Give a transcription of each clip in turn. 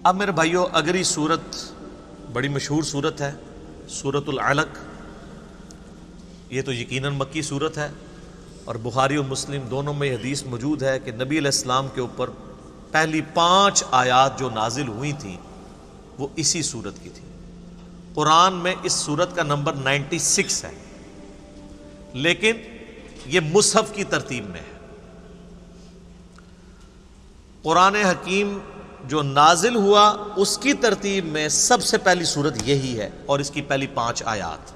اب میرے بھائیو اگلی صورت بڑی مشہور صورت ہے، سورۃ العلق۔ یہ تو یقیناً مکی صورت ہے، اور بخاری و مسلم دونوں میں حدیث موجود ہے کہ نبی علیہ السلام کے اوپر پہلی 5 آیات جو نازل ہوئی تھیں وہ اسی صورت کی تھی۔ قرآن میں اس صورت کا نمبر 96 ہے، لیکن یہ مصحف کی ترتیب میں ہے۔ قرآن حکیم جو نازل ہوا اس کی ترتیب میں سب سے پہلی صورت یہی ہے، اور اس کی پہلی 5 آیات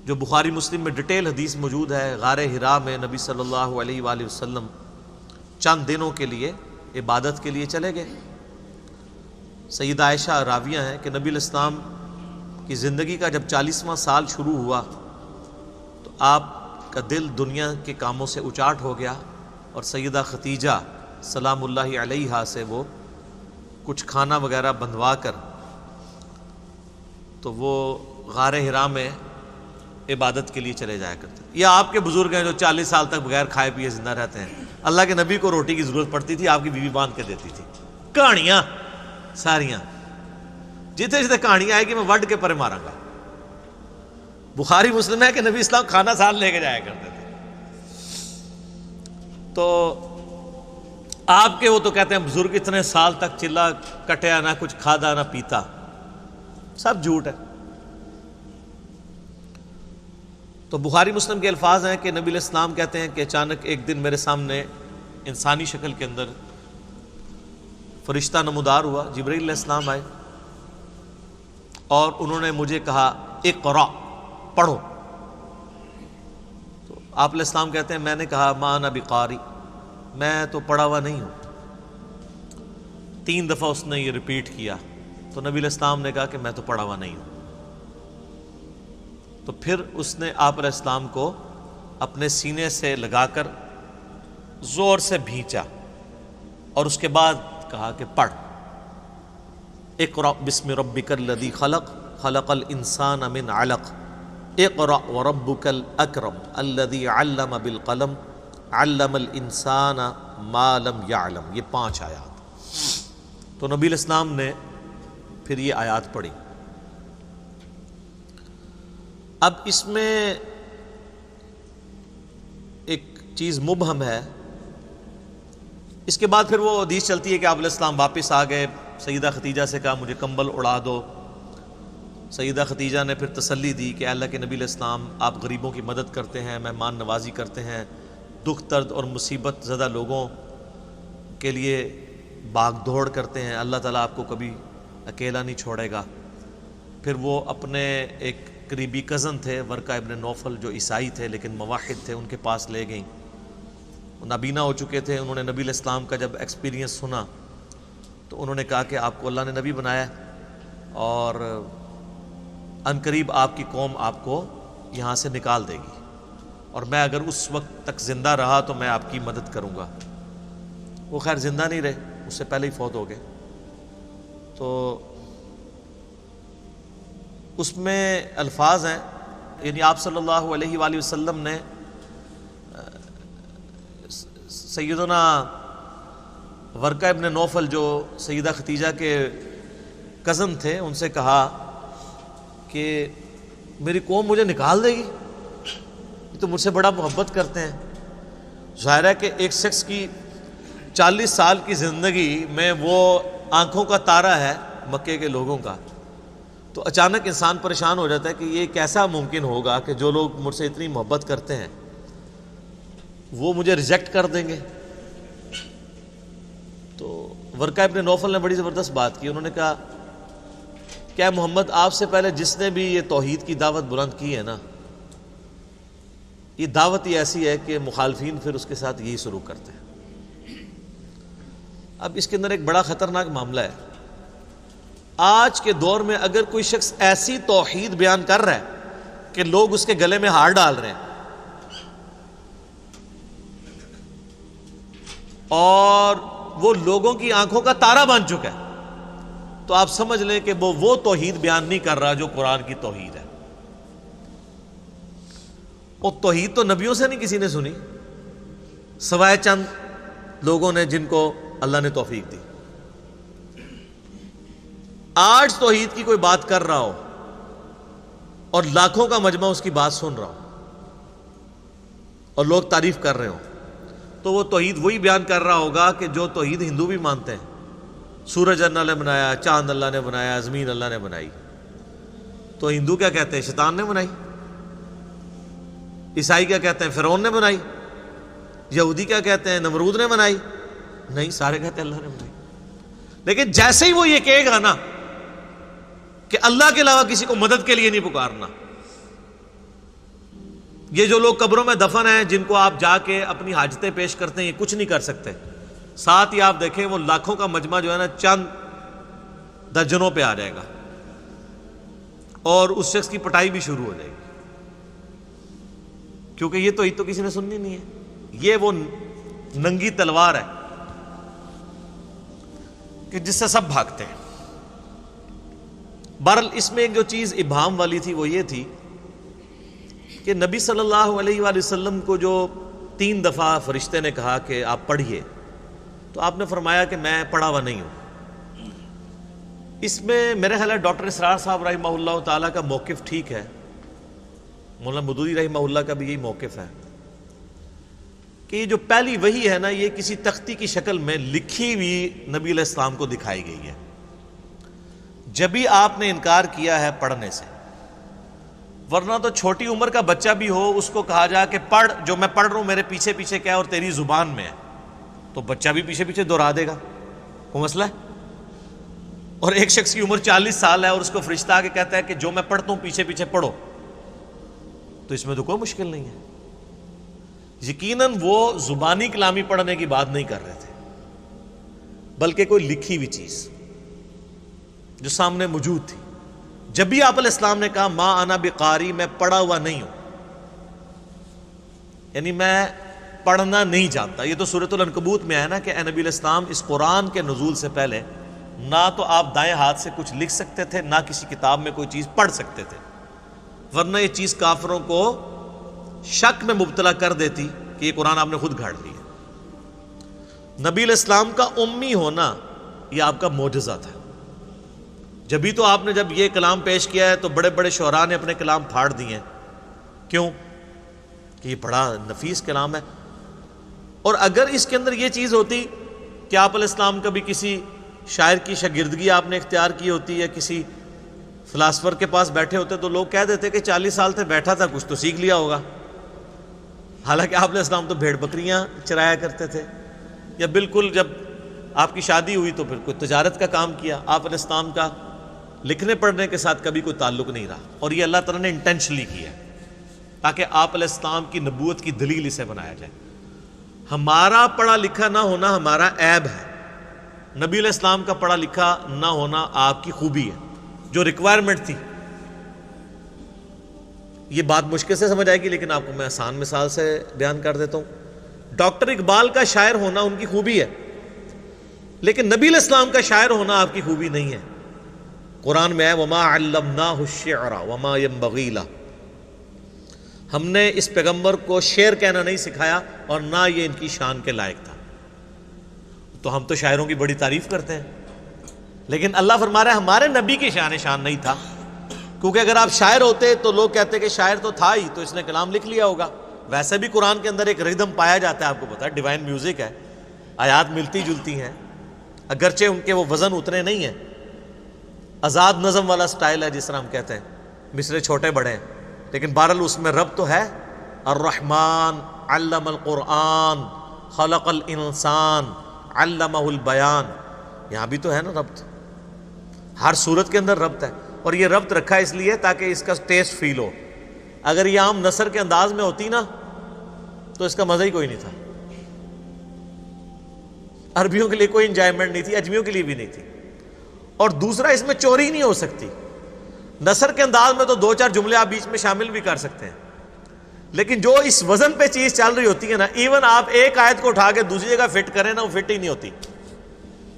جو بخاری مسلم میں ڈیٹیل حدیث موجود ہے۔ غار حرا میں نبی صلی اللہ علیہ وآلہ وسلم چند دنوں کے لیے عبادت کے لیے چلے گئے۔ سیدہ عائشہ راویہ ہیں کہ نبی علیہ السلام کی زندگی کا جب 40واں سال شروع ہوا تو آپ کا دل دنیا کے کاموں سے اچاٹ ہو گیا، اور سیدہ ختیجہ سلام اللہ علیہا سے وہ کچھ کھانا وغیرہ بندھوا کر تو وہ غار حرا میں عبادت کے لیے چلے جایا کرتے۔ یہ آپ کے بزرگ ہیں جو 40 سال تک بغیر کھائے پیے زندہ رہتے ہیں۔ اللہ کے نبی کو روٹی کی ضرورت پڑتی تھی، آپ کی بیوی باندھ کے دیتی تھی۔ کہانیاں ساریاں جتنے جتنے کہانی آئے گی میں وڈ کے پرے ماروں گا۔ بخاری مسلم ہے کہ نبی اسلام کھانا ساتھ لے کے جایا کرتے تھے۔ تو آپ کے وہ تو کہتے ہیں بزرگ اتنے سال تک چلا کٹیا نہ کچھ کھادا نہ پیتا، سب جھوٹ ہے۔ تو بخاری مسلم کے الفاظ ہیں کہ نبی علیہ السلام کہتے ہیں کہ اچانک ایک دن میرے سامنے انسانی شکل کے اندر فرشتہ نمودار ہوا، جبرائیل علیہ السلام آئے، اور انہوں نے مجھے کہا اقرا، پڑھو۔ تو آپ علیہ السلام کہتے ہیں میں نے کہا ما انا بقاری، میں تو پڑھا ہوا نہیں ہوں۔ 3 دفعہ اس نے یہ ریپیٹ کیا، تو نبی علیہ السلام نے کہا کہ میں تو پڑھا ہوا نہیں ہوں۔ تو پھر اس نے آپ علیہ السلام کو اپنے سینے سے لگا کر زور سے بھینچا، اور اس کے بعد کہا کہ پڑھ، اقرأ بسم ربک الذی خلق، خلق الانسان من علق، اقرأ وربک الاکرم الذی علم بالقلم، علم الانسان ما لم یعلم۔ یہ 5 آیات۔ تو نبی علیہ السلام نے پھر یہ آیات پڑھی۔ اب اس میں ایک چیز مبہم ہے۔ اس کے بعد پھر وہ حدیث چلتی ہے کہ آپ علیہ السلام واپس آ گئے، سیدہ ختیجہ سے کہا مجھے کمبل اڑا دو۔ سیدہ ختیجہ نے پھر تسلی دی کہ اللہ کے نبی علیہ السلام آپ غریبوں کی مدد کرتے ہیں، مہمان نوازی کرتے ہیں، دکھ درد اور مصیبت زدہ لوگوں کے لیے بھاگ دوڑ کرتے ہیں، اللہ تعالیٰ آپ کو کبھی اکیلا نہیں چھوڑے گا۔ پھر وہ اپنے ایک قریبی کزن تھے ورقہ ابن نوفل جو عیسائی تھے لیکن موحد تھے، ان کے پاس لے گئیں۔ وہ نابینا ہو چکے تھے، انہوں نے نبی علیہ السلام کا جب ایکسپیرینس سنا تو انہوں نے کہا کہ آپ کو اللہ نے نبی بنایا ہے، اور عنقریب آپ کی قوم آپ کو یہاں سے نکال دے گی، اور میں اگر اس وقت تک زندہ رہا تو میں آپ کی مدد کروں گا۔ وہ خیر زندہ نہیں رہے، اس سے پہلے ہی فوت ہو گئے۔ تو اس میں الفاظ ہیں، یعنی آپ صلی اللہ علیہ وآلہ وسلم نے سیدنا ورقہ ابن نوفل جو سیدہ ختیجہ کے کزن تھے ان سے کہا کہ میری قوم مجھے نکال دے گی، یہ تو مجھ سے بڑا محبت کرتے ہیں۔ ظاہر ہے کہ ایک شخص کی 40 سال کی زندگی میں وہ آنکھوں کا تارا ہے مکے کے لوگوں کا، تو اچانک انسان پریشان ہو جاتا ہے کہ یہ کیسا ممکن ہوگا کہ جو لوگ مجھ سے اتنی محبت کرتے ہیں وہ مجھے ریجیکٹ کر دیں گے۔ تو ورقہ ابن نوفل نے بڑی زبردست بات کی، انہوں نے کہا کیا محمد آپ سے پہلے جس نے بھی یہ توحید کی دعوت بلند کی ہے نا، یہ دعوت ہی ایسی ہے کہ مخالفین پھر اس کے ساتھ یہی سلوک کرتے ہیں۔ اب اس کے اندر ایک بڑا خطرناک معاملہ ہے۔ آج کے دور میں اگر کوئی شخص ایسی توحید بیان کر رہا ہے کہ لوگ اس کے گلے میں ہار ڈال رہے ہیں اور وہ لوگوں کی آنکھوں کا تارا بن چکا ہے، تو آپ سمجھ لیں کہ وہ توحید بیان نہیں کر رہا جو قرآن کی توحید ہے۔ وہ توحید تو نبیوں سے نہیں کسی نے سنی، سوائے چند لوگوں نے جن کو اللہ نے توفیق دی۔ آج توحید کی کوئی بات کر رہا ہو اور لاکھوں کا مجمع اس کی بات سن رہا ہو اور لوگ تعریف کر رہے ہوں، تو وہ توحید وہی بیان کر رہا ہوگا کہ جو توحید ہندو بھی مانتے ہیں. سورج اللہ نے بنایا، چاند اللہ نے بنایا، زمین اللہ نے بنائی. تو ہندو کیا کہتے ہیں؟ شیطان نے بنائی. عیسائی کیا کہتے ہیں؟ فرعون نے بنائی. یہودی کیا کہتے ہیں؟ نمرود نے بنائی. نہیں، سارے کہتے ہیں اللہ نے بنائی. لیکن جیسے ہی وہ یہ کہے گا نا کہ اللہ کے علاوہ کسی کو مدد کے لیے نہیں پکارنا، یہ جو لوگ قبروں میں دفن ہیں جن کو آپ جا کے اپنی حاجتیں پیش کرتے ہیں، یہ کچھ نہیں کر سکتے. ساتھ ہی آپ دیکھیں وہ لاکھوں کا مجمع جو ہے نا چند درجنوں پہ آ جائے گا اور اس شخص کی پٹائی بھی شروع ہو جائے گی، کیونکہ یہ تو کسی نے سننی نہیں ہے. یہ وہ ننگی تلوار ہے کہ جس سے سب بھاگتے ہیں. بہرحال اس میں ایک جو چیز ابہام والی تھی وہ یہ تھی کہ نبی صلی اللہ علیہ وآلہ وسلم کو جو 3 دفعہ فرشتے نے کہا کہ آپ پڑھیے، تو آپ نے فرمایا کہ میں پڑھا ہوا نہیں ہوں. اس میں میرے خیال ہے ڈاکٹر اسرار صاحب رحمہ اللہ تعالیٰ کا موقف ٹھیک ہے، مولانا مودودی رحمہ اللہ کا بھی یہی موقف ہے کہ یہ جو پہلی وحی ہے نا، یہ کسی تختی کی شکل میں لکھی ہوئی نبی علیہ السلام کو دکھائی گئی ہے. جب بھی آپ نے انکار کیا ہے پڑھنے سے، ورنہ تو چھوٹی عمر کا بچہ بھی ہو اس کو کہا جائے کہ پڑھ، جو میں پڑھ رہا ہوں میرے پیچھے پیچھے کیا ہے اور تیری زبان میں ہے، تو بچہ بھی پیچھے پیچھے دہرا دے گا. کوئی مسئلہ ہے؟ اور ایک شخص کی عمر 40 سال ہے اور اس کو فرشتہ آ کے کہتا ہے کہ جو میں پڑھتا ہوں پیچھے پیچھے پڑھو، تو اس میں تو کوئی مشکل نہیں ہے. یقیناً وہ زبانی کلامی پڑھنے کی بات نہیں کر رہے تھے، بلکہ کوئی لکھی ہوئی چیز جو سامنے موجود تھی. جب بھی آپ علیہ السلام نے کہا ما انا بقاری، میں پڑھا ہوا نہیں ہوں، یعنی میں پڑھنا نہیں جانتا. یہ تو سورۃ العنکبوت میں ہے نا کہ اے نبی علیہ السلام اس قرآن کے نزول سے پہلے نہ تو آپ دائیں ہاتھ سے کچھ لکھ سکتے تھے، نہ کسی کتاب میں کوئی چیز پڑھ سکتے تھے، ورنہ یہ چیز کافروں کو شک میں مبتلا کر دیتی کہ یہ قرآن آپ نے خود گھاڑ لیا. نبی علیہ السلام کا امی ہونا یہ آپ کا معجزہ تھا. جبھی تو آپ نے جب یہ کلام پیش کیا ہے تو بڑے بڑے شعراء نے اپنے کلام پھاڑ دیے ہیں. کیوں؟ کہ یہ بڑا نفیس کلام ہے. اور اگر اس کے اندر یہ چیز ہوتی کہ آپ علیہ السلام کبھی کسی شاعر کی شاگردگی آپ نے اختیار کی ہوتی، یا کسی فلاسفر کے پاس بیٹھے ہوتے، تو لوگ کہہ دیتے کہ 40 سال سے بیٹھا تھا، کچھ تو سیکھ لیا ہوگا. حالانکہ آپ علیہ السلام تو بھیڑ بکریاں چرایا کرتے تھے، یا بالکل جب آپ کی شادی ہوئی تو پھر کوئی تجارت کا کام کیا. آپ علیہ السلام کا لکھنے پڑھنے کے ساتھ کبھی کوئی تعلق نہیں رہا، اور یہ اللہ تعالیٰ نے انٹینشنلی کیا تاکہ آپ علیہ السلام کی نبوت کی دلیل اسے بنایا جائے. ہمارا پڑھا لکھا نہ ہونا ہمارا عیب ہے، نبی علیہ السلام کا پڑھا لکھا نہ ہونا آپ کی خوبی ہے، جو ریکوائرمنٹ تھی. یہ بات مشکل سے سمجھ آئے گی لیکن آپ کو میں آسان مثال سے بیان کر دیتا ہوں. ڈاکٹر اقبال کا شاعر ہونا ان کی خوبی ہے، لیکن نبی علیہ السلام کا شاعر ہونا آپ کی خوبی نہیں ہے. قرآن میں ہے وما علمناہ الشعر وما ينبغی لہ، ہم نے اس پیغمبر کو شعر کہنا نہیں سکھایا اور نہ یہ ان کی شان کے لائق تھا. تو ہم تو شاعروں کی بڑی تعریف کرتے ہیں، لیکن اللہ فرما رہا ہے ہمارے نبی کی شان نہیں تھا، کیونکہ اگر آپ شاعر ہوتے تو لوگ کہتے کہ شاعر تو تھا ہی، تو اس نے کلام لکھ لیا ہوگا. ویسے بھی قرآن کے اندر ایک ردم پایا جاتا ہے، آپ کو پتا ہے ڈیوائن میوزک ہے، آیات ملتی جلتی ہیں، اگرچہ ان کے وہ وزن اتنے نہیں ہیں، آزاد نظم والا سٹائل ہے جس طرح ہم کہتے ہیں، مصرے چھوٹے بڑے ہیں، لیکن بہرحال اس میں رب تو ہے. الرحمن علم القرآن خلق الانسان علمہ البیان، یہاں بھی تو ہے نا ربط، ہر صورت کے اندر ربط ہے. اور یہ ربط رکھا اس لیے تاکہ اس کا ٹیسٹ فیل ہو. اگر یہ عام نثر کے انداز میں ہوتی نا تو اس کا مزہ ہی کوئی نہیں تھا. عربیوں کے لیے کوئی انجوائمنٹ نہیں تھی، اجمیوں کے لیے بھی نہیں تھی. اور دوسرا اس میں چوری نہیں ہو سکتی. نثر کے انداز میں تو 2-4 جملے آپ بیچ میں شامل بھی کر سکتے ہیں، لیکن جو اس وزن پہ چیز چل رہی ہوتی ہے نا، ایون آپ ایک آیت کو اٹھا کے دوسری جگہ فٹ کریں نا، وہ فٹ ہی نہیں ہوتی،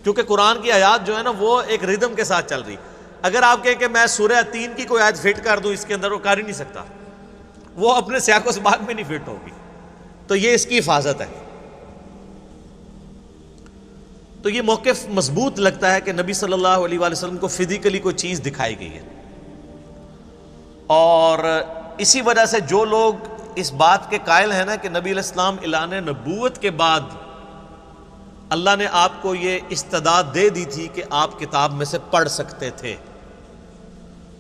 کیونکہ قرآن کی آیات جو ہے نا وہ ایک ردم کے ساتھ چل رہی. اگر آپ کہیں کہ میں سورہ 3 کی کوئی آیت فٹ کر دوں اس کے اندر، وہ کر ہی نہیں سکتا، وہ اپنے سیاق و سباق میں نہیں فٹ ہوگی. تو یہ اس کی حفاظت ہے. تو یہ موقف مضبوط لگتا ہے کہ نبی صلی اللہ علیہ وآلہ وسلم کو فزیکلی کوئی چیز دکھائی گئی ہے، اور اسی وجہ سے جو لوگ اس بات کے قائل ہیں نا کہ نبی علیہ السلام اعلان نبوت کے بعد اللہ نے آپ کو یہ استعداد دے دی تھی کہ آپ کتاب میں سے پڑھ سکتے تھے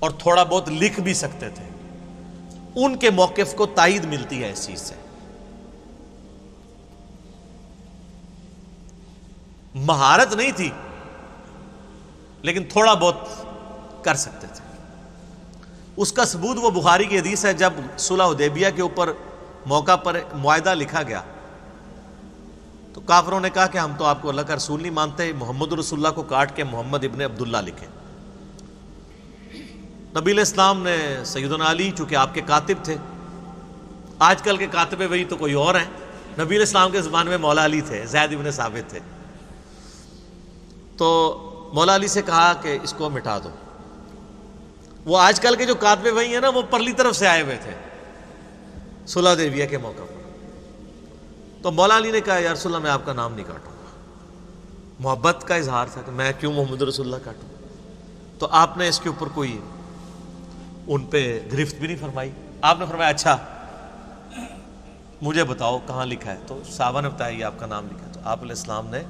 اور تھوڑا بہت لکھ بھی سکتے تھے، ان کے موقف کو تائید ملتی ہے اس چیز سے۔ مہارت نہیں تھی لیکن تھوڑا بہت کر سکتے تھے۔ اس کا ثبوت وہ بخاری کی حدیث ہے، جب صلح حدیبیہ کے اوپر موقع پر معاہدہ لکھا گیا تو کافروں نے کہا کہ ہم تو آپ کو اللہ کا رسول نہیں مانتے، محمد رسول اللہ کو کاٹ کے محمد ابن عبداللہ لکھیں۔ نبی علیہ السلام نے سیدنا علی، چونکہ آپ کے کاتب تھے، آج کل کے کاتب وہی تو کوئی اور ہیں، نبی علیہ السلام کے زمانے میں مولا علی تھے، زید ابن ثابت تھے، تو مولا علی سے کہا کہ اس کو مٹا دو۔ وہ آج کل کے جو کاتب وہی ہیں نا، وہ پرلی طرف سے آئے ہوئے تھے صلح حدیبیہ کے موقع پر۔ تو مولا علی نے کہا یا رسول اللہ میں آپ کا نام نہیں کاٹوں گا۔ محبت کا اظہار تھا کہ میں کیوں محمد رسول اللہ کاٹوں۔ تو آپ نے اس کے اوپر کوئی ان پہ گرفت بھی نہیں فرمائی، آپ نے فرمایا اچھا مجھے بتاؤ کہاں لکھا ہے، تو صحابہ نے بتایا یہ آپ کا نام لکھا ہے۔ تو آپ علیہ السلام نے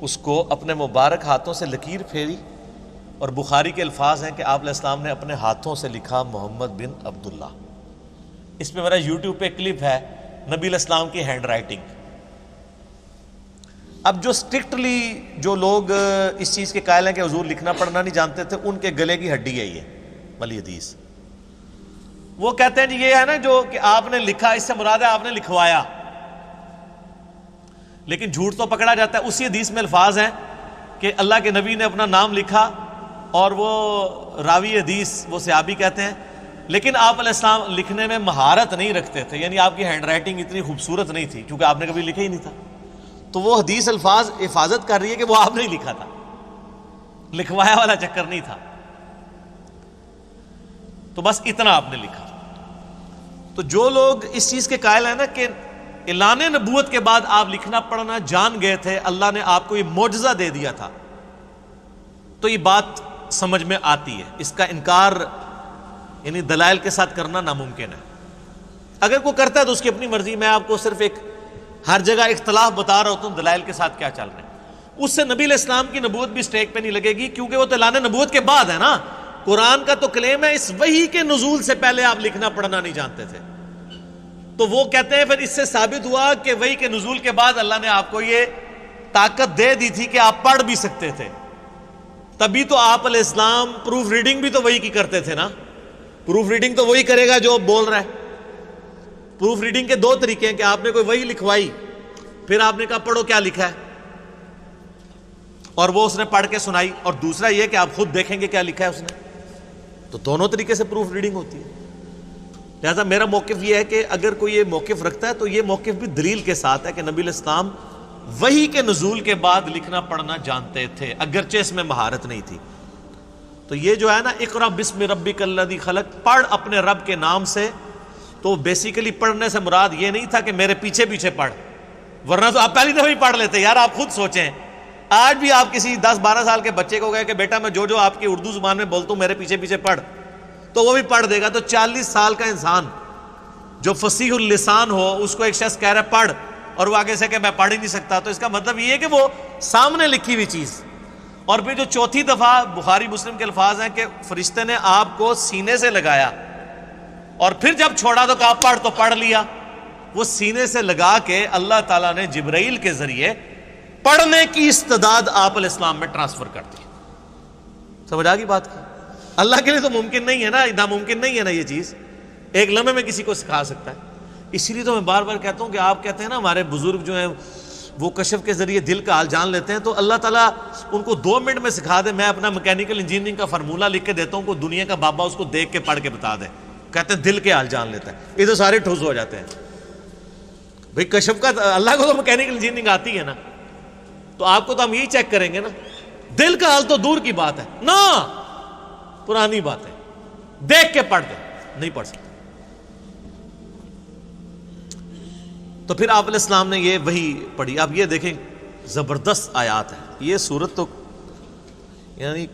اس کو اپنے مبارک ہاتھوں سے لکیر پھیری، اور بخاری کے الفاظ ہیں کہ آپ علیہ السلام نے اپنے ہاتھوں سے لکھا محمد بن عبداللہ۔ اس پہ میرا یوٹیوب پہ کلپ ہے نبی علیہ السلام کی ہینڈ رائٹنگ۔ اب جو سٹرکٹلی جو لوگ اس چیز کے قائل ہیں کہ حضور لکھنا پڑھنا نہیں جانتے تھے، ان کے گلے کی ہڈی ہے یہ والی حدیث۔ وہ کہتے ہیں جی یہ ہے نا جو کہ آپ نے لکھا، اس سے مراد ہے آپ نے لکھوایا، لیکن جھوٹ تو پکڑا جاتا ہے۔ اسی حدیث میں الفاظ ہیں کہ اللہ کے نبی نے اپنا نام لکھا، اور وہ راوی حدیث وہ صحابی کہتے ہیں لیکن آپ علیہ السلام لکھنے میں مہارت نہیں رکھتے تھے، یعنی آپ کی ہینڈ رائٹنگ اتنی خوبصورت نہیں تھی کیونکہ آپ نے کبھی لکھا ہی نہیں تھا۔ تو وہ حدیث الفاظ حفاظت کر رہی ہے کہ وہ آپ نے ہی لکھا تھا، لکھوایا والا چکر نہیں تھا، تو بس اتنا آپ نے لکھا۔ تو جو لوگ اس چیز کے قائل ہیں نا کہ اعلان نبوت کے بعد آپ لکھنا پڑھنا جان گئے تھے، اللہ نے آپ کو یہ معجزہ دے دیا تھا، تو یہ بات سمجھ میں آتی ہے۔ اس کا انکار یعنی دلائل کے ساتھ کرنا ناممکن ہے۔ اگر کوئی کرتا ہے تو اس کی اپنی مرضی، میں آپ کو صرف ایک ہر جگہ اختلاف بتا رہا ہوتا ہوں دلائل کے ساتھ کیا چل رہا ہے۔ اس سے نبی علیہ السلام کی نبوت بھی سٹیک پہ نہیں لگے گی، کیونکہ وہ تو اعلان نبوت کے بعد ہے نا۔ قرآن کا تو کلیم ہے اس وحی کے نزول سے پہلے آپ لکھنا پڑھنا نہیں جانتے تھے، تو وہ کہتے ہیں پھر اس سے ثابت ہوا کہ وحی کے نزول کے بعد اللہ نے آپ کو یہ طاقت دے دی تھی کہ آپ پڑھ بھی سکتے تھے۔ تبھی تو آپ علیہ السلام پروف ریڈنگ بھی تو وہی کی کرتے تھے نا۔ پروف ریڈنگ تو وہی کرے گا جو بول رہا ہے۔ پروف ریڈنگ کے دو طریقے ہیں کہ آپ نے کوئی وہی لکھوائی، پھر آپ نے کہا پڑھو کیا لکھا ہے، اور وہ اس نے پڑھ کے سنائی، اور دوسرا یہ کہ آپ خود دیکھیں گے کیا لکھا ہے اس نے۔ تو دونوں طریقے سے پروف ریڈنگ ہوتی ہے۔ لہٰذا میرا موقف یہ ہے کہ اگر کوئی یہ موقف رکھتا ہے تو یہ موقف بھی دلیل کے ساتھ ہے کہ نبی علیہ السلام وحی کے نزول کے بعد لکھنا پڑھنا جانتے تھے، اگرچہ اس میں مہارت نہیں تھی۔ تو یہ جو ہے نا اقرأ بسم ربک الذی خلق، پڑھ اپنے رب کے نام سے، تو بیسیکلی پڑھنے سے مراد یہ نہیں تھا کہ میرے پیچھے پیچھے پڑھ، ورنہ تو آپ پہلی دفعہ ہی پڑھ لیتے۔ یار آپ خود سوچیں، آج بھی آپ کسی 10-12 سال کے بچے کو گئے کہ بیٹا میں جو آپ کی اردو زبان میں بولتا ہوں میرے پیچھے پیچھے پڑھ، تو وہ بھی پڑھ دے گا۔ تو 40 سال کا انسان جو فصیح اللسان ہو، اس کو ایک شخص کہہ رہا ہے پڑھ، اور وہ آگے سے کہ میں پڑھ ہی نہیں سکتا، تو اس کا مطلب یہ ہے کہ وہ سامنے لکھی ہوئی چیز۔ اور پھر جو چوتھی دفعہ بخاری مسلم کے الفاظ ہیں کہ فرشتے نے آپ کو سینے سے لگایا، اور پھر جب چھوڑا تو کہا پڑھ، تو پڑھ لیا۔ وہ سینے سے لگا کے اللہ تعالیٰ نے جبرائیل کے ذریعے پڑھنے کی استعداد آپ علیہ السلام میں ٹرانسفر کر دی۔ سمجھ آ گئی بات کی؟ اللہ کے لیے تو ممکن نہیں ہے نا، ناممکن نہیں ہے نا یہ چیز، ایک لمحے میں کسی کو سکھا سکتا ہے۔ اسی لیے تو میں بار بار کہتا ہوں کہ آپ کہتے ہیں نا ہمارے بزرگ جو ہیں وہ کشف کے ذریعے دل کا حال جان لیتے ہیں، تو اللہ تعالیٰ ان کو 2 منٹ میں سکھا دے۔ میں اپنا میکینیکل انجینئرنگ کا فارمولہ لکھ کے دیتا ہوں، کوئی دنیا کا بابا اس کو دیکھ کے پڑھ کے بتا دے، کہتے ہیں دل کے حال جان لیتا ہے۔ یہ تو سارے ٹھوس ہو جاتے ہیں بھئی، کشف کا اللہ کو تو میکینیکل انجینئرنگ آتی ہے نا، تو آپ کو تو ہم یہی چیک کریں گے نا، دل کا حال تو دور کی بات ہے نا، پرانی بات ہے، دیکھ کے پڑھ دے، نہیں پڑھ سکتے۔ تو پھر آپ علیہ السلام نے یہ وہی پڑھی۔ آپ یہ دیکھیں زبردست آیات ہیں. یہ صورت تو یعنی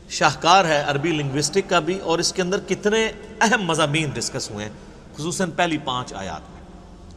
شاہکار ہے عربی لنگوسٹک کا بھی، اور اس کے اندر کتنے اہم مضامین ڈسکس ہوئے ہیں خصوصاً پہلی 5 آیات میں.